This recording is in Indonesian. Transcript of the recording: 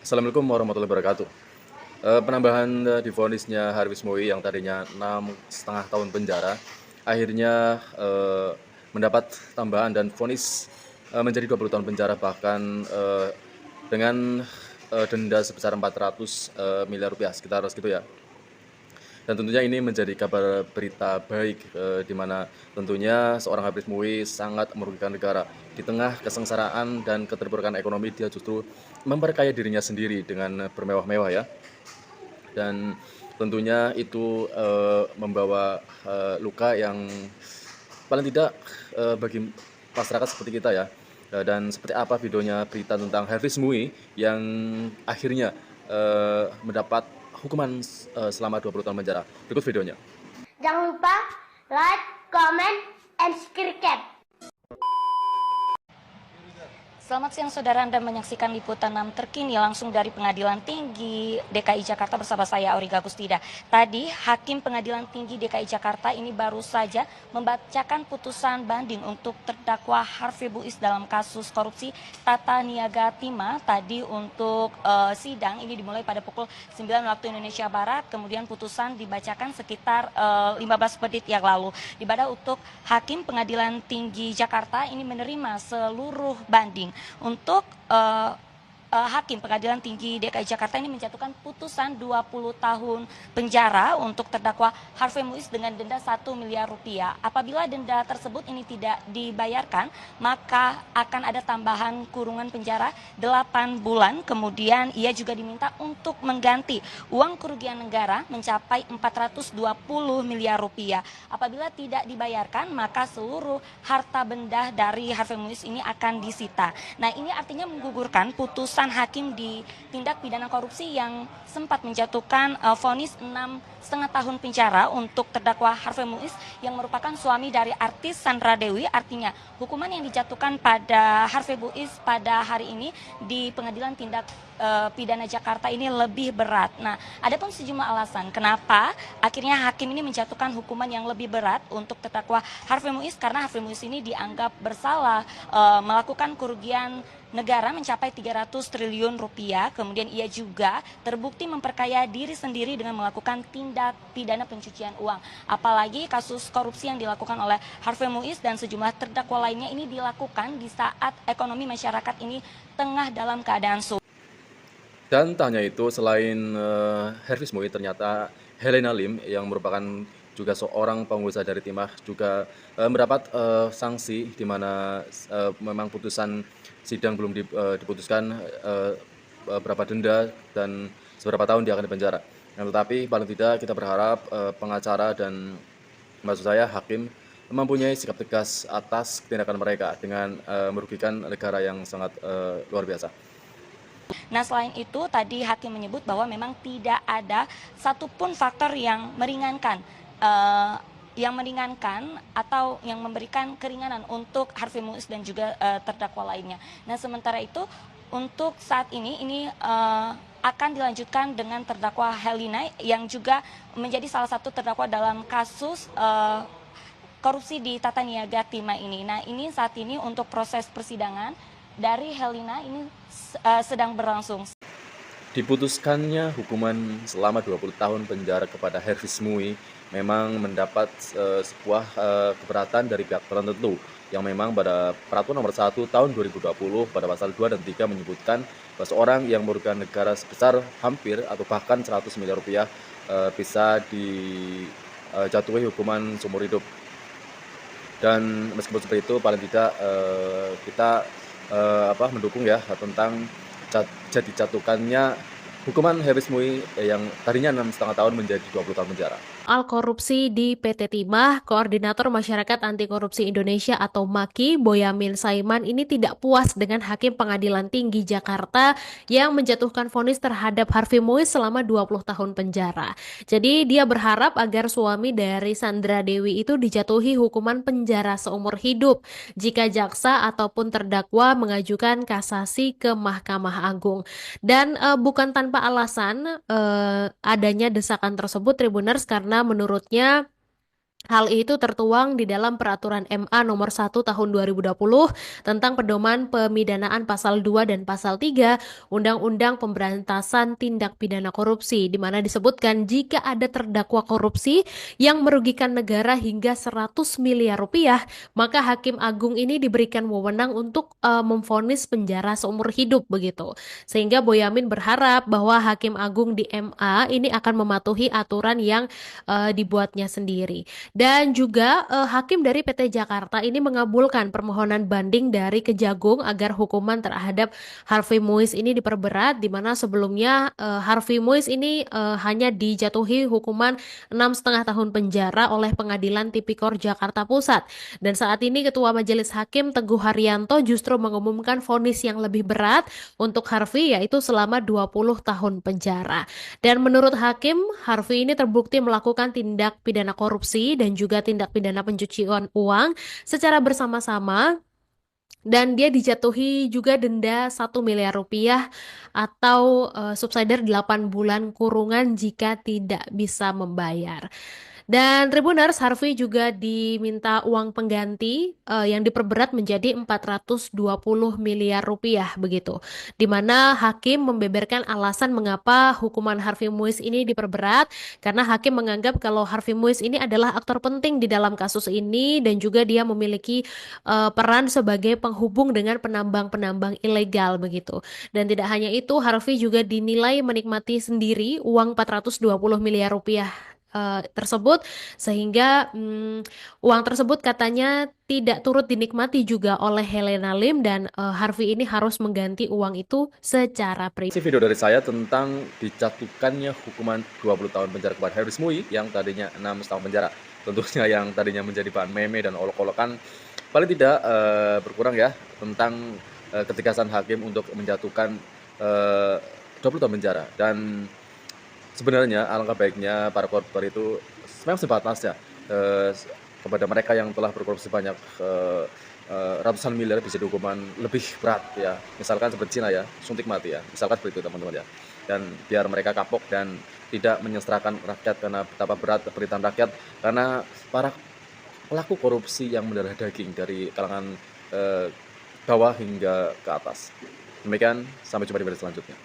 Assalamualaikum warahmatullahi wabarakatuh. Penambahan divonisnya Harvey Moei yang tadinya 6,5 tahun penjara, akhirnya mendapat tambahan dan vonis menjadi 20 tahun penjara, bahkan dengan denda sebesar 400 miliar rupiah, sekitar segitu ya. Dan tentunya ini menjadi kabar berita baik, di mana tentunya seorang Harvey Moei sangat merugikan negara. Di tengah kesengsaraan dan keterpurukan ekonomi, dia justru memperkaya dirinya sendiri dengan bermewah-mewah ya. Dan tentunya itu membawa luka yang paling tidak bagi masyarakat seperti kita ya. Dan seperti apa videonya berita tentang Harvey Moei yang akhirnya mendapat hukuman selama 20 tahun penjara. Berikut videonya. Jangan lupa like, comment, and subscribe. Selamat siang saudara, Anda menyaksikan liputan 6 terkini langsung dari Pengadilan Tinggi DKI Jakarta bersama saya Auriga Gustida. Tadi Hakim Pengadilan Tinggi DKI Jakarta ini baru saja membacakan putusan banding untuk terdakwa Harvey Muiz dalam kasus korupsi Tata Niaga Tima. Tadi untuk sidang ini dimulai pada pukul 9 waktu Indonesia Barat, kemudian putusan dibacakan sekitar 15 menit yang lalu. Di mana untuk Hakim Pengadilan Tinggi Jakarta ini menerima seluruh banding. Untuk Hakim Pengadilan Tinggi DKI Jakarta ini menjatuhkan putusan 20 tahun penjara untuk terdakwa Harvey Muiz dengan denda 1 miliar rupiah. Apabila denda tersebut ini tidak dibayarkan, maka akan ada tambahan kurungan penjara 8 bulan. Kemudian ia juga diminta untuk mengganti uang kerugian negara mencapai 420 miliar rupiah. Apabila tidak dibayarkan, maka seluruh harta benda dari Harvey Muiz ini akan disita. Nah, ini artinya menggugurkan putusan hakim di tindak pidana korupsi yang sempat menjatuhkan vonis 6,5 tahun penjara untuk terdakwa Harvey Muiz yang merupakan suami dari artis Sandra Dewi. Artinya hukuman yang dijatuhkan pada Harvey Muiz pada hari ini di Pengadilan Tindak Pidana Jakarta ini lebih berat. Nah, ada pun sejumlah alasan kenapa akhirnya hakim ini menjatuhkan hukuman yang lebih berat untuk terdakwa Harvey Muiz, karena Harvey Muiz ini dianggap bersalah melakukan kerugian negara mencapai 300 triliun rupiah. Kemudian ia juga terbukti memperkaya diri sendiri dengan melakukan tindak pidana pencucian uang. Apalagi kasus korupsi yang dilakukan oleh Harvey Muiz dan sejumlah terdakwa lainnya ini dilakukan di saat ekonomi masyarakat ini tengah dalam keadaan sulit. Dan tak hanya itu, selain Harvey Moei, ternyata Helena Lim yang merupakan juga seorang pengusaha dari Timah juga mendapat sanksi, di mana memang putusan sidang belum diputuskan berapa denda dan seberapa tahun dia akan dipenjara. Nah, tetapi paling tidak kita berharap pengacara dan maksud saya hakim mempunyai sikap tegas atas tindakan mereka dengan merugikan negara yang sangat luar biasa. Nah, selain itu tadi hakim menyebut bahwa memang tidak ada satupun faktor yang meringankan atau yang memberikan keringanan untuk Harvey Muiz dan juga terdakwa lainnya. Nah, sementara itu untuk saat ini akan dilanjutkan dengan terdakwa Helena yang juga menjadi salah satu terdakwa dalam kasus korupsi di Tata Niaga Tima ini. Nah, ini saat ini untuk proses persidangan dari Helena ini sedang berlangsung. Diputuskannya hukuman selama 20 tahun penjara kepada Harvey Moei memang mendapat sebuah keberatan dari pihak tertentu yang memang pada Peraturan Nomor 1 Tahun 2020 pada pasal 2 dan 3 menyebutkan bahwa seorang yang merugikan negara sebesar hampir atau bahkan 100 miliar rupiah bisa dijatuhi hukuman seumur hidup. Dan meskipun seperti itu, paling tidak kita mendukung ya tentang dijatuhkannya hukuman Harvey Moei yang tadinya 6,5 tahun menjadi 20 tahun penjara. Soal korupsi di PT Timah, Koordinator Masyarakat Anti Korupsi Indonesia atau MAKI, Boyamin Saiman ini tidak puas dengan Hakim Pengadilan Tinggi Jakarta yang menjatuhkan vonis terhadap Harvey Muiz selama 20 tahun penjara. Jadi dia berharap agar suami dari Sandra Dewi itu dijatuhi hukuman penjara seumur hidup jika jaksa ataupun terdakwa mengajukan kasasi ke Mahkamah Agung. Dan bukan tanpa alasan adanya desakan tersebut, Tribuners, karena menurutnya Hal itu tertuang di dalam Peraturan MA Nomor 1 Tahun 2020 tentang pedoman pemidanaan Pasal 2 dan Pasal 3 Undang-Undang Pemberantasan Tindak Pidana Korupsi, di mana disebutkan jika ada terdakwa korupsi yang merugikan negara hingga 100 miliar rupiah, maka Hakim Agung ini diberikan wewenang untuk memvonis penjara seumur hidup begitu. Sehingga Boyamin berharap bahwa Hakim Agung di MA ini akan mematuhi aturan yang dibuatnya sendiri. Dan juga hakim dari PT Jakarta ini mengabulkan permohonan banding dari Kejagung agar hukuman terhadap Harvey Mois ini diperberat, di mana sebelumnya Harvey Mois ini hanya dijatuhi hukuman 6,5 tahun penjara oleh Pengadilan Tipikor Jakarta Pusat. Dan saat ini Ketua Majelis Hakim Teguh Haryanto justru mengumumkan vonis yang lebih berat untuk Harvey, yaitu selama 20 tahun penjara. Dan menurut hakim, Harvey ini terbukti melakukan tindak pidana korupsi dan juga tindak pidana pencucian uang secara bersama-sama, dan dia dijatuhi juga denda 1 miliar rupiah atau subsidiar 8 bulan kurungan jika tidak bisa membayar. Dan Tribuners, Harvey juga diminta uang pengganti yang diperberat menjadi 420 miliar rupiah begitu. Di mana hakim membeberkan alasan mengapa hukuman Harvey Mois ini diperberat, karena hakim menganggap kalau Harvey Mois ini adalah aktor penting di dalam kasus ini dan juga dia memiliki peran sebagai penghubung dengan penambang-penambang ilegal begitu. Dan tidak hanya itu, Harvey juga dinilai menikmati sendiri uang 420 miliar rupiah tersebut, sehingga uang tersebut katanya tidak turut dinikmati juga oleh Helena Lim, dan Harvey ini harus mengganti uang itu secara pribadi. Video dari saya tentang dijatuhkannya hukuman 20 tahun penjara kepada Harvey Mois yang tadinya 6 tahun penjara. Tentunya yang tadinya menjadi bahan meme dan olok-olokan paling tidak berkurang ya tentang ketegasan hakim untuk menjatuhkan 20 tahun penjara. Dan sebenarnya alangkah baiknya para koruptor itu memang sebatas ya kepada mereka yang telah berkorupsi banyak ratusan miliar bisa dihukuman lebih berat ya, misalkan seperti Cina ya, suntik mati ya, misalkan seperti itu teman-teman ya, dan biar mereka kapok dan tidak menyengsarakan rakyat karena betapa berat penderitaan rakyat karena para pelaku korupsi yang mendarah daging dari kalangan bawah hingga ke atas. Demikian, sampai jumpa di video selanjutnya.